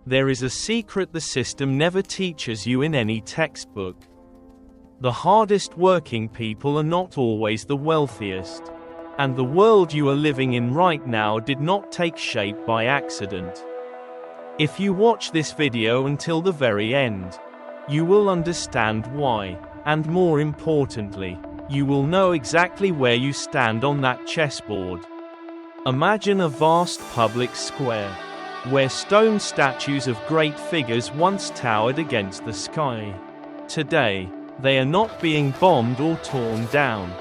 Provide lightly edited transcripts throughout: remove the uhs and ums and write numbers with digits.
There is a secret the system never teaches you in any textbook. The hardest working people are not always the wealthiest. And the world you are living in right now did not take shape by accident. If you watch this video until the very end, you will understand why, and more importantly, you will know exactly where you stand on that chessboard. Imagine a vast public square, where stone statues of great figures once towered against the sky. Today, they are not being bombed or torn down.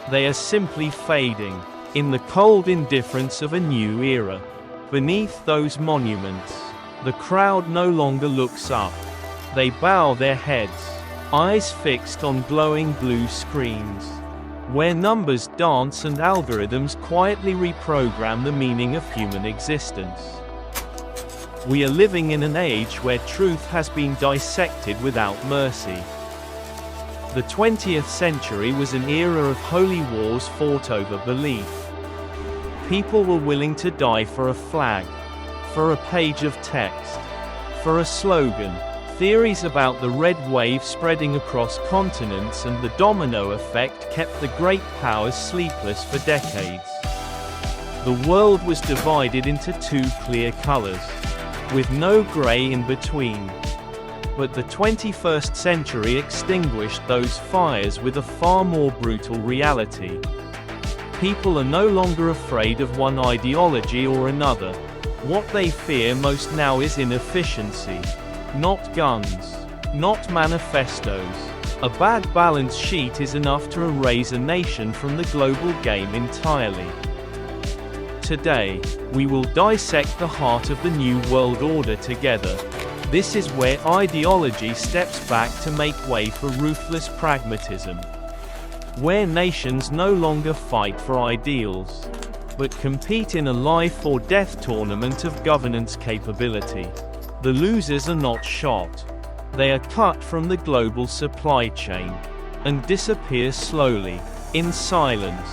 They are simply fading, in the cold indifference of a new era. Beneath those monuments, the crowd no longer looks up. They bow their heads, eyes fixed on glowing blue screens, where numbers dance and algorithms quietly reprogram the meaning of human existence. We are living in an age where truth has been dissected without mercy. The 20th century was an era of holy wars fought over belief. People were willing to die for a flag, for a page of text, for a slogan. Theories about the red wave spreading across continents and the domino effect kept the great powers sleepless for decades. The world was divided into two clear colors, with no gray in between. But the 21st century extinguished those fires with a far more brutal reality. People are no longer afraid of one ideology or another. What they fear most now is inefficiency. Not guns. Not manifestos. A bad balance sheet is enough to erase a nation from the global game entirely. Today, we will dissect the heart of the New World Order together. This is where ideology steps back to make way for ruthless pragmatism. Where nations no longer fight for ideals, but compete in a life or death tournament of governance capability. The losers are not shot. They are cut from the global supply chain, and disappear slowly, in silence.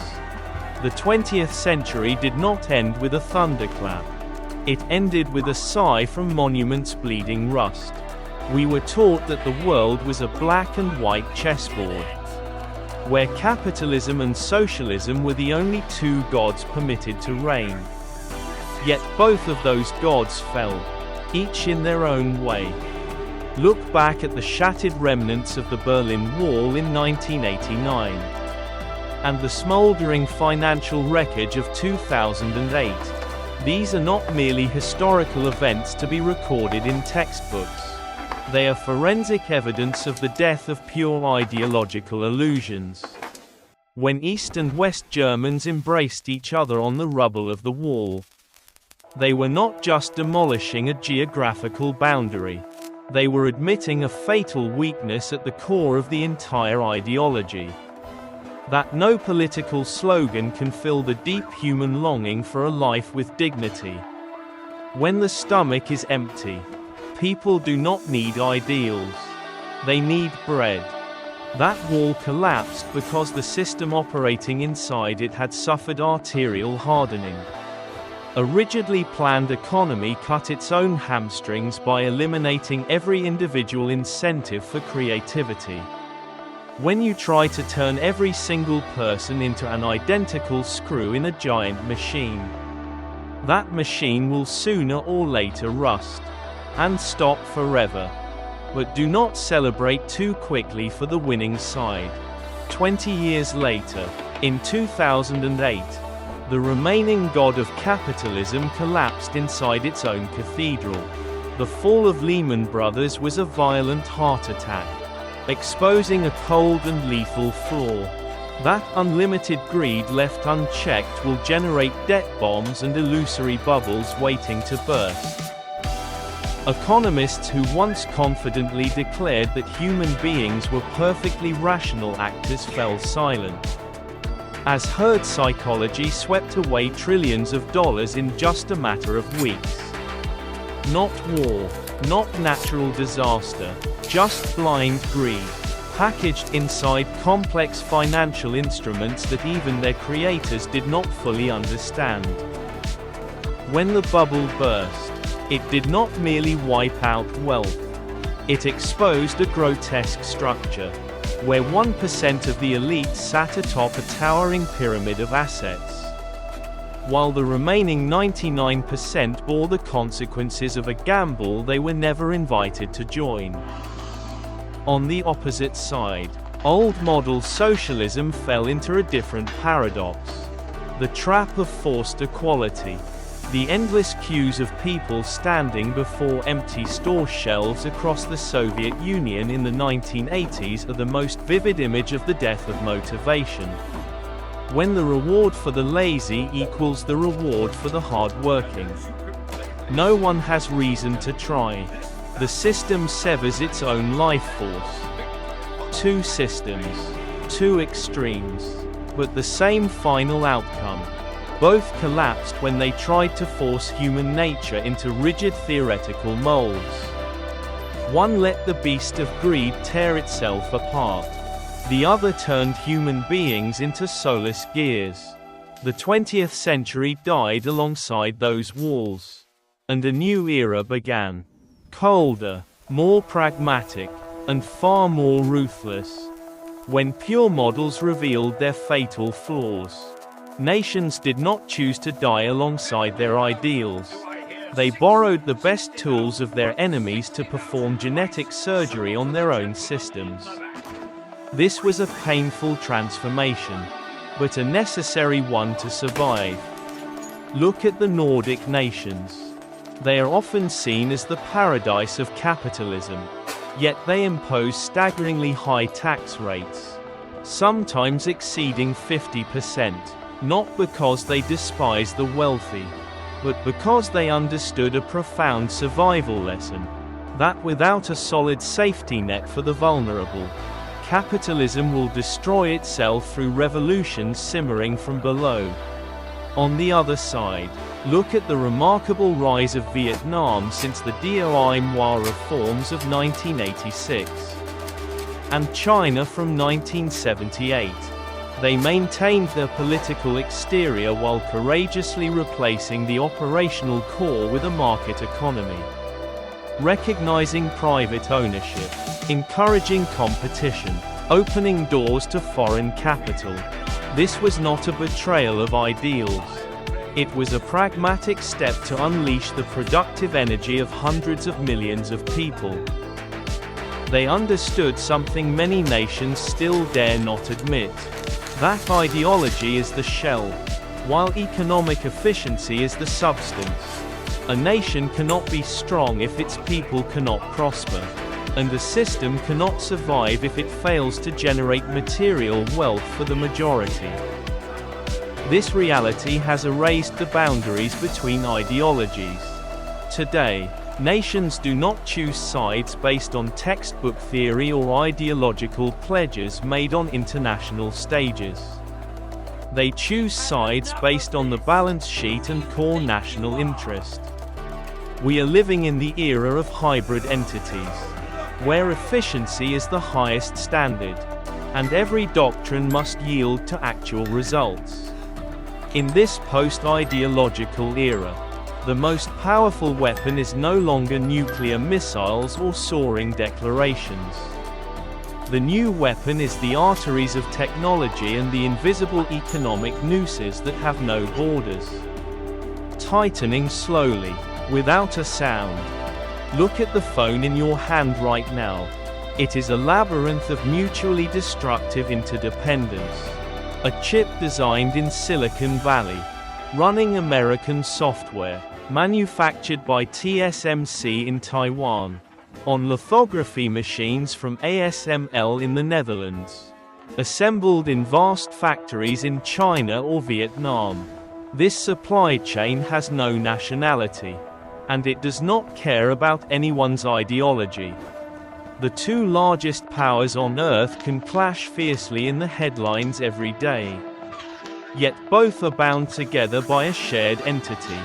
The 20th century did not end with a thunderclap. It ended with a sigh from monuments bleeding rust. We were taught that the world was a black and white chessboard, where capitalism and socialism were the only two gods permitted to reign. Yet both of those gods fell, each in their own way. Look back at the shattered remnants of the Berlin Wall in 1989, and the smoldering financial wreckage of 2008. These are not merely historical events to be recorded in textbooks. They are forensic evidence of the death of pure ideological illusions. When East and West Germans embraced each other on the rubble of the wall, they were not just demolishing a geographical boundary. They were admitting a fatal weakness at the core of the entire ideology. That no political slogan can fill the deep human longing for a life with dignity. When the stomach is empty, people do not need ideals. They need bread. That wall collapsed because the system operating inside it had suffered arterial hardening. A rigidly planned economy cut its own hamstrings by eliminating every individual incentive for creativity. When you try to turn every single person into an identical screw in a giant machine, that machine will sooner or later rust and stop forever. But do not celebrate too quickly for the winning side. 20 years later, in 2008, the remaining god of capitalism collapsed inside its own cathedral. The fall of Lehman Brothers was a violent heart attack, exposing a cold and lethal flaw. That unlimited greed left unchecked will generate debt bombs and illusory bubbles waiting to burst. Economists who once confidently declared that human beings were perfectly rational actors fell silent, as herd psychology swept away trillions of dollars in just a matter of weeks. Not war, not natural disaster, just blind greed, packaged inside complex financial instruments that even their creators did not fully understand. When the bubble burst, It did not merely wipe out wealth. It exposed a grotesque structure, where 1% of the elite sat atop a towering pyramid of assets, while the remaining 99% bore the consequences of a gamble they were never invited to join. On the opposite side, old model socialism fell into a different paradox: the trap of forced equality. The endless queues of people standing before empty store shelves across the Soviet Union in the 1980s are the most vivid image of the death of motivation. When the reward for the lazy equals the reward for the hard-working, no one has reason to try. The system severs its own life force. Two systems, two extremes, but the same final outcome. Both collapsed when they tried to force human nature into rigid theoretical molds. One let the beast of greed tear itself apart. The other turned human beings into soulless gears. The 20th century died alongside those walls, and a new era began. Colder, more pragmatic, and far more ruthless. When pure models revealed their fatal flaws, nations did not choose to die alongside their ideals. They borrowed the best tools of their enemies to perform genetic surgery on their own systems. This was a painful transformation, but a necessary one to survive. Look at the Nordic nations. They are often seen as the paradise of capitalism, yet they impose staggeringly high tax rates, sometimes exceeding 50%. Not because they despise the wealthy, but because they understood a profound survival lesson: that without a solid safety net for the vulnerable, capitalism will destroy itself through revolutions simmering from below. On the other side, look at the remarkable rise of Vietnam since the Diem Hoa reforms of 1986, and China from 1978. They maintained their political exterior while courageously replacing the operational core with a market economy, recognizing private ownership, encouraging competition, opening doors to foreign capital. This was not a betrayal of ideals. It was a pragmatic step to unleash the productive energy of hundreds of millions of people. They understood something many nations still dare not admit: that ideology is the shell, while economic efficiency is the substance. A nation cannot be strong if its people cannot prosper, and a system cannot survive if it fails to generate material wealth for the majority. This reality has erased the boundaries between ideologies. Today, nations do not choose sides based on textbook theory or ideological pledges made on international stages. They choose sides based on the balance sheet and core national interest. We are living in the era of hybrid entities, where efficiency is the highest standard, and every doctrine must yield to actual results. In this post-ideological era, the most powerful weapon is no longer nuclear missiles or soaring declarations. The new weapon is the arteries of technology and the invisible economic nooses that have no borders, tightening slowly, without a sound. Look at the phone in your hand right now. It is a labyrinth of mutually destructive interdependence. A chip designed in Silicon Valley, running American software, manufactured by TSMC in Taiwan, on lithography machines from ASML in the Netherlands, assembled in vast factories in China or Vietnam. This supply chain has no nationality, and it does not care about anyone's ideology. The two largest powers on Earth can clash fiercely in the headlines every day. Yet both are bound together by a shared entity: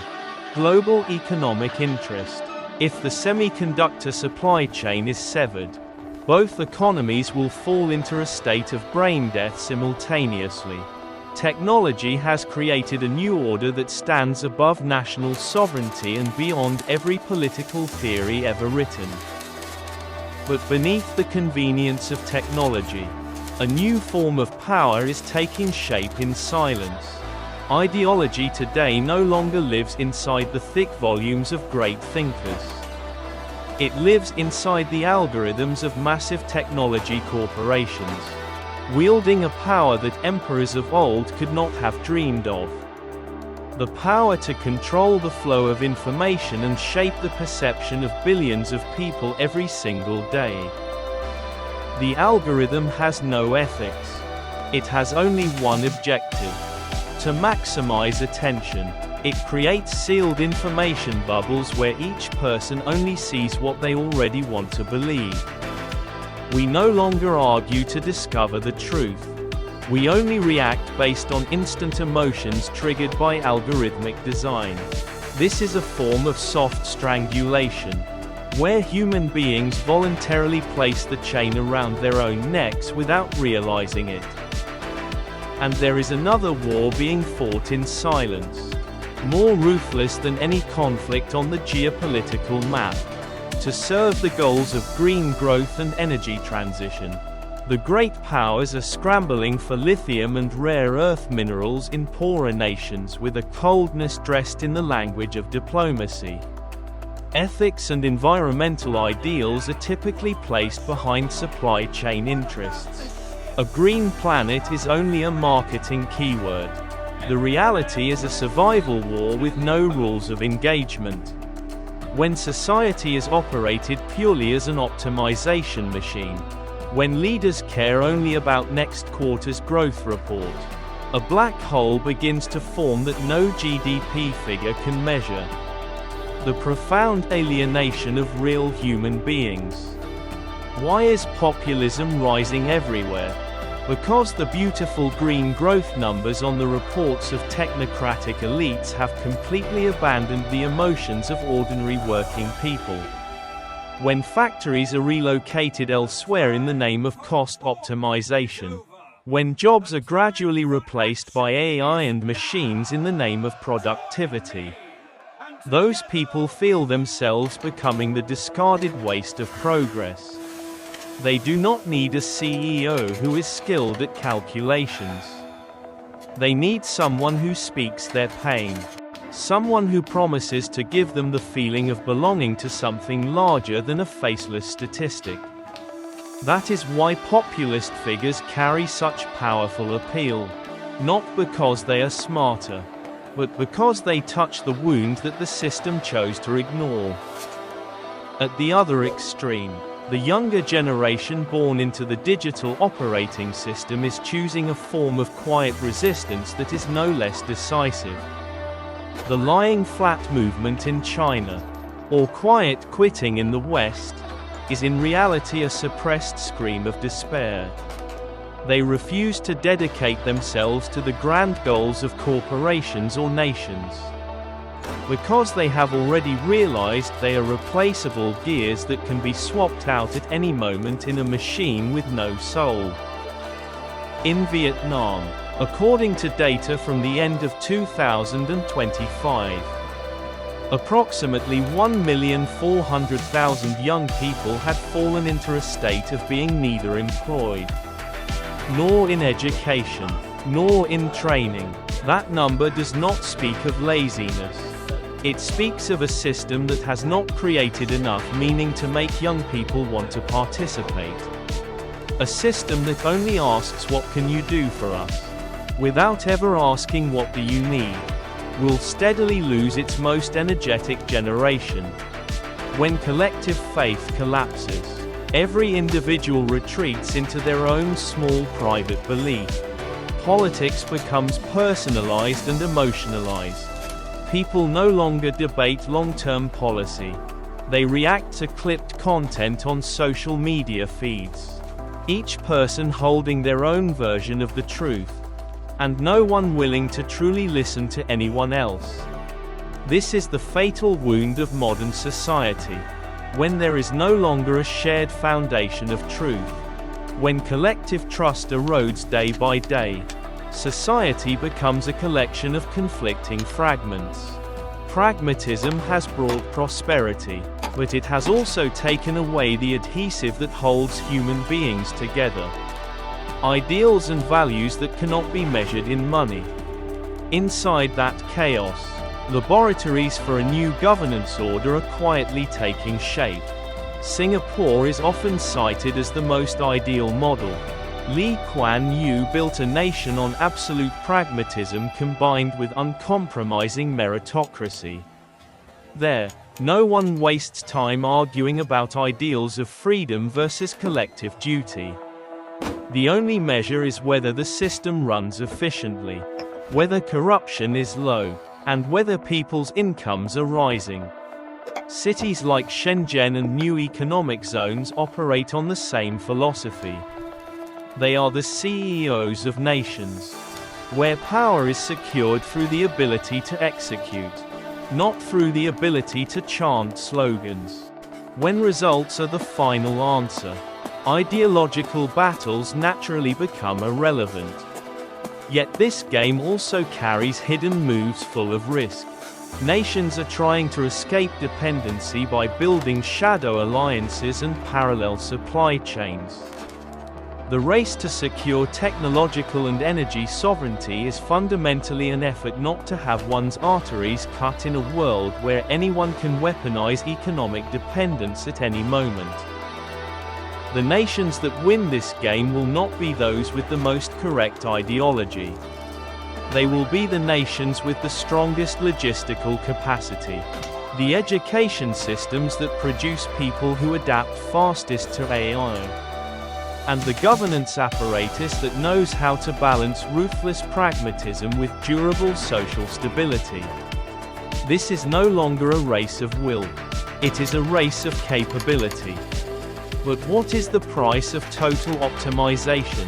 global economic interest. If the semiconductor supply chain is severed, both economies will fall into a state of brain death simultaneously. Technology has created a new order that stands above national sovereignty and beyond every political theory ever written. But beneath the convenience of technology, a new form of power is taking shape in silence. Ideology today no longer lives inside the thick volumes of great thinkers. It lives inside the algorithms of massive technology corporations, wielding a power that emperors of old could not have dreamed of. The power to control the flow of information and shape the perception of billions of people every single day. The algorithm has no ethics. It has only one objective: to maximize attention. It creates sealed information bubbles where each person only sees what they already want to believe. We no longer argue to discover the truth. We only react based on instant emotions triggered by algorithmic design. This is a form of soft strangulation, where human beings voluntarily place the chain around their own necks without realizing it. And there is another war being fought in silence, more ruthless than any conflict on the geopolitical map, to serve the goals of green growth and energy transition. The great powers are scrambling for lithium and rare earth minerals in poorer nations with a coldness dressed in the language of diplomacy. Ethics and environmental ideals are typically placed behind supply chain interests. A green planet is only a marketing keyword. The reality is a survival war with no rules of engagement. When society is operated purely as an optimization machine, when leaders care only about next quarter's growth report, a black hole begins to form that no GDP figure can measure. The profound alienation of real human beings. Why is populism rising everywhere? Because the beautiful green growth numbers on the reports of technocratic elites have completely abandoned the emotions of ordinary working people. When factories are relocated elsewhere in the name of cost optimization. When jobs are gradually replaced by AI and machines in the name of productivity. Those people feel themselves becoming the discarded waste of progress. They do not need a CEO who is skilled at calculations. They need someone who speaks their pain. Someone who promises to give them the feeling of belonging to something larger than a faceless statistic. That is why populist figures carry such powerful appeal. Not because they are smarter, but because they touch the wound that the system chose to ignore. At the other extreme, the younger generation born into the digital operating system is choosing a form of quiet resistance that is no less decisive. The lying flat movement in China, or quiet quitting in the West, is in reality a suppressed scream of despair. They refuse to dedicate themselves to the grand goals of corporations or nations. Because they have already realized they are replaceable gears that can be swapped out at any moment in a machine with no soul. In Vietnam, according to data from the end of 2025, approximately 1,400,000 young people had fallen into a state of being neither employed, nor in education, nor in training. That number does not speak of laziness. It speaks of a system that has not created enough meaning to make young people want to participate. A system that only asks what can you do for us, without ever asking what do you need, will steadily lose its most energetic generation. When collective faith collapses, every individual retreats into their own small private belief. Politics becomes personalized and emotionalized. People no longer debate long-term policy. They react to clipped content on social media feeds. Each person holding their own version of the truth, and no one willing to truly listen to anyone else. This is the fatal wound of modern society. When there is no longer a shared foundation of truth. When collective trust erodes day by day. society becomes a collection of conflicting fragments. Pragmatism has brought prosperity, but it has also taken away the adhesive that holds human beings together. Ideals and values that cannot be measured in money. Inside that chaos, laboratories for a new governance order are quietly taking shape. Singapore is often cited as the most ideal model. Lee Kuan Yew built a nation on absolute pragmatism combined with uncompromising meritocracy. There, no one wastes time arguing about ideals of freedom versus collective duty. The only measure is whether the system runs efficiently, whether corruption is low, and whether people's incomes are rising. Cities like Shenzhen and new economic zones operate on the same philosophy. They are the CEOs of nations, where power is secured through the ability to execute, not through the ability to chant slogans. When results are the final answer, ideological battles naturally become irrelevant. Yet this game also carries hidden moves full of risk. Nations are trying to escape dependency by building shadow alliances and parallel supply chains. The race to secure technological and energy sovereignty is fundamentally an effort not to have one's arteries cut in a world where anyone can weaponize economic dependence at any moment. The nations that win this game will not be those with the most correct ideology. They will be the nations with the strongest logistical capacity. The education systems that produce people who adapt fastest to AI. And the governance apparatus that knows how to balance ruthless pragmatism with durable social stability. This is no longer a race of will. It is a race of capability. But what is the price of total optimization?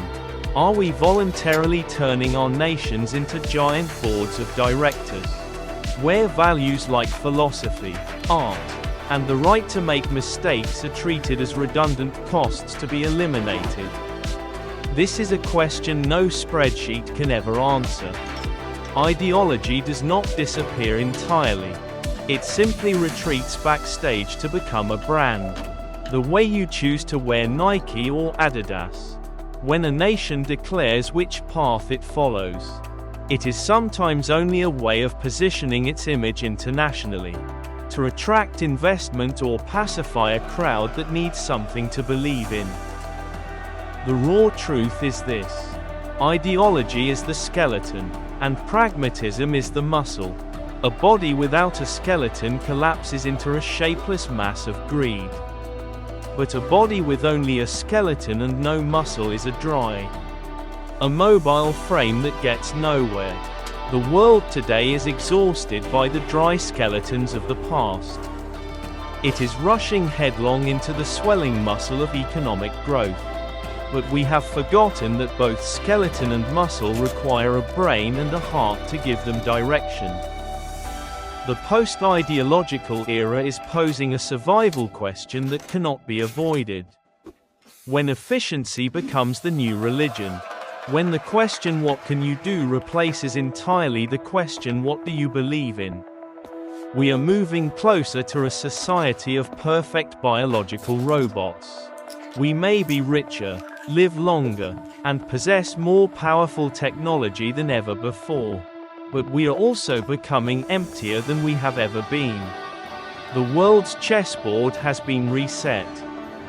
Are we voluntarily turning our nations into giant boards of directors, where values like philosophy, art, and the right to make mistakes are treated as redundant costs to be eliminated? This is a question no spreadsheet can ever answer. Ideology does not disappear entirely. It simply retreats backstage to become a brand. The way you choose to wear Nike or Adidas. When a nation declares which path it follows, it is sometimes only a way of positioning its image internationally, to attract investment or pacify a crowd that needs something to believe in. The raw truth is this: ideology is the skeleton, and pragmatism is the muscle. A body without a skeleton collapses into a shapeless mass of greed. But a body with only a skeleton and no muscle is a dry, immobile frame that gets nowhere. The world today is exhausted by the dry skeletons of the past. It is rushing headlong into the swelling muscle of economic growth. But we have forgotten that both skeleton and muscle require a brain and a heart to give them direction. The post-ideological era is posing a survival question that cannot be avoided. When efficiency becomes the new religion. When the question "what can you do" replaces entirely the question "what do you believe in?" We are moving closer to a society of perfect biological robots. We may be richer, live longer, and possess more powerful technology than ever before. But we are also becoming emptier than we have ever been. The world's chessboard has been reset.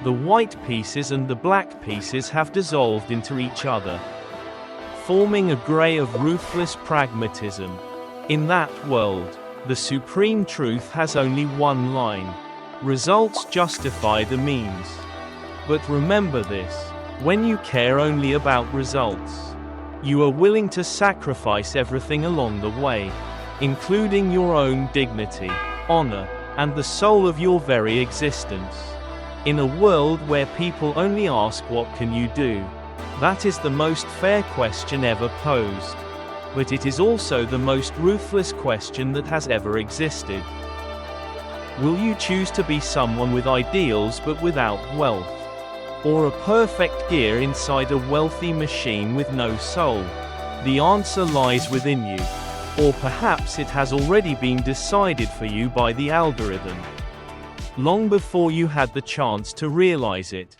The white pieces and the black pieces have dissolved into each other, forming a grey of ruthless pragmatism. In that world, the supreme truth has only one line: results justify the means. But remember this: when you care only about results, you are willing to sacrifice everything along the way, including your own dignity, honor, and the soul of your very existence. In a world where people only ask "what can you do?" that is the most fair question ever posed. But it is also the most ruthless question that has ever existed. Will you choose to be someone with ideals but without wealth? Or a perfect gear inside a wealthy machine with no soul? The answer lies within you. Or perhaps it has already been decided for you by the algorithm, long before you had the chance to realize it.